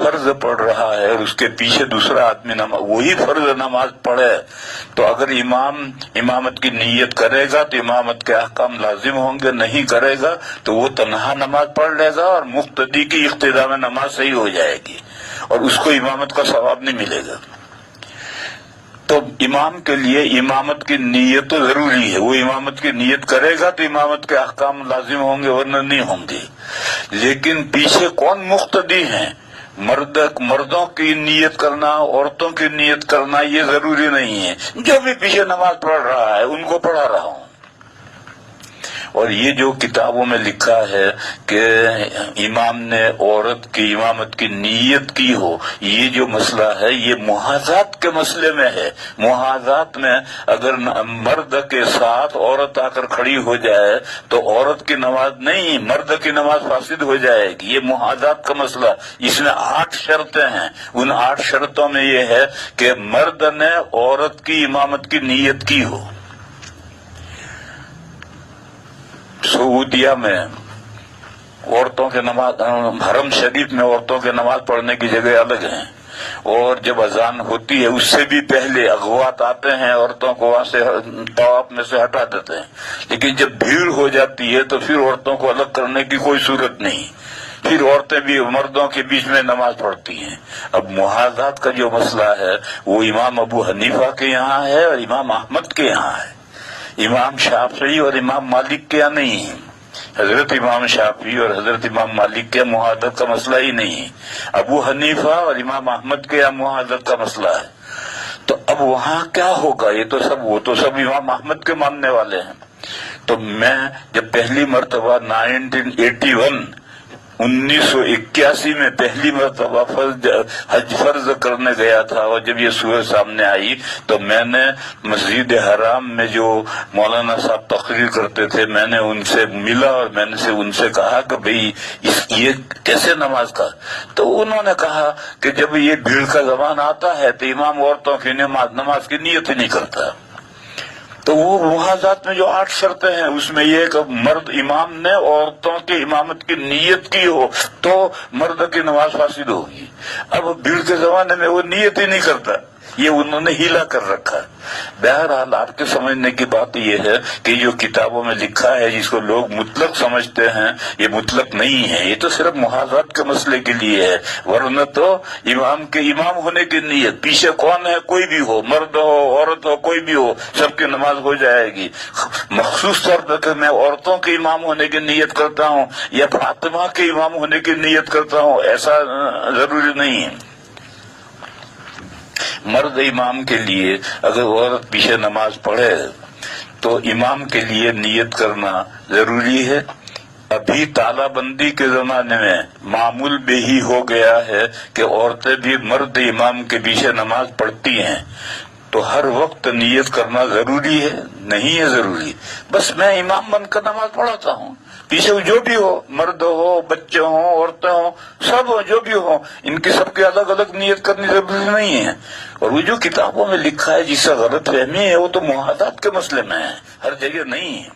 فرض پڑھ رہا ہے اور اس کے پیچھے دوسرا آدمی وہی فرض نماز پڑھے تو اگر امام امامت کی نیت کرے گا تو امامت کے احکام لازم ہوں گے، نہیں کرے گا تو وہ تنہا نماز پڑھ لے گا اور مقتدی کی اقتداء میں نماز صحیح ہو جائے گی اور اس کو امامت کا ثواب نہیں ملے گا۔ تو امام کے لیے امامت کی نیت تو ضروری ہے، وہ امامت کی نیت کرے گا تو امامت کے احکام لازم ہوں گے ورنہ نہیں ہوں گے۔ لیکن پیچھے کون مقتدی ہیں، مردوں کی نیت کرنا، عورتوں کی نیت کرنا یہ ضروری نہیں ہے، جو بھی پیچھے نماز پڑھ رہا ہے ان کو پڑھا رہا ہوں۔ اور یہ جو کتابوں میں لکھا ہے کہ امام نے عورت کی امامت کی نیت کی ہو، یہ جو مسئلہ ہے یہ محاذات کے مسئلے میں ہے۔ محاذات میں اگر مرد کے ساتھ عورت آ کر کھڑی ہو جائے تو عورت کی نماز نہیں، مرد کی نماز فاسد ہو جائے گی۔ یہ محاذات کا مسئلہ، اس میں 8 شرطیں ہیں۔ ان 8 شرطوں میں یہ ہے کہ مرد نے عورت کی امامت کی نیت کی ہو۔ سعودیہ میں عورتوں کے نماز، حرم شریف میں عورتوں کے نماز پڑھنے کی جگہ الگ ہیں، اور جب اذان ہوتی ہے اس سے بھی پہلے اغوات آتے ہیں، عورتوں کو وہاں سے طواف میں سے ہٹا دیتے ہیں، لیکن جب بھیڑ ہو جاتی ہے تو پھر عورتوں کو الگ کرنے کی کوئی صورت نہیں، پھر عورتیں بھی مردوں کے بیچ میں نماز پڑھتی ہیں۔ اب محاذات کا جو مسئلہ ہے وہ امام ابو حنیفہ کے یہاں ہے اور امام احمد کے یہاں ہے، امام شافعی اور امام مالک کے یہاں نہیں ہے۔ حضرت امام شافعی اور حضرت امام مالک کے محاذات کا مسئلہ ہی نہیں ہے، ابو حنیفہ اور امام احمد کے یہاں محاذات کا مسئلہ ہے۔ تو اب وہاں کیا ہوگا، وہ تو سب امام احمد کے ماننے والے ہیں۔ تو میں جب پہلی مرتبہ 1981 میں پہلی مرتبہ حج فرض کرنے گیا تھا، اور جب یہ صورت سامنے آئی تو میں نے مسجد حرام میں جو مولانا صاحب تقریر کرتے تھے میں نے ان سے ملا اور میں نے ان سے کہا کہ بھئی یہ کیسے نماز کا، تو انہوں نے کہا کہ جب یہ بھیڑ کا زمان آتا ہے تو امام عورتوں کی نماز کی نیت ہی نہیں کرتا۔ تو وہ محاذات میں جو 8 شرطیں ہیں اس میں یہ کہ مرد امام نے عورتوں کی امامت کی نیت کی ہو تو مرد کی نماز فاسد ہوگی۔ اب بھیڑ کے زمانے میں وہ نیت ہی نہیں کرتا، یہ انہوں نے ہیلا کر رکھا۔ بہرحال آپ کے سمجھنے کی بات یہ ہے کہ جو کتابوں میں لکھا ہے جس کو لوگ مطلق سمجھتے ہیں یہ مطلق نہیں ہے، یہ تو صرف محاذات کے مسئلے کے لیے ہے، ورنہ تو امام کے امام ہونے کی نیت پیچھے کون ہے، کوئی بھی ہو، مرد ہو عورت ہو کوئی بھی ہو، سب کی نماز ہو جائے گی۔ مخصوص طور پر کہ میں عورتوں کے امام ہونے کی نیت کرتا ہوں یا فاطمہ کے امام ہونے کی نیت کرتا ہوں ایسا ضروری نہیں ہے۔ مرد امام کے لیے اگر عورت پیچھے نماز پڑھے تو امام کے لیے نیت کرنا ضروری ہے۔ ابھی تالہ بندی کے زمانے میں معمول بے ہی ہو گیا ہے کہ عورتیں بھی مرد امام کے پیچھے نماز پڑھتی ہیں، تو ہر وقت نیت کرنا ضروری ہے؟ نہیں ہے ضروری، بس میں امام بن کر نماز پڑھاتا ہوں، پیچھے جو بھی ہو، مرد ہو بچے ہوں عورتیں ہوں سب ہو، جو بھی ہو، ان کی سب کی الگ الگ نیت کرنی ضروری نہیں ہے۔ اور وہ جو کتابوں میں لکھا ہے جس سے غلط فہمی ہے وہ تو محاذات کے مسئلے میں ہے، ہر جگہ نہیں ہے۔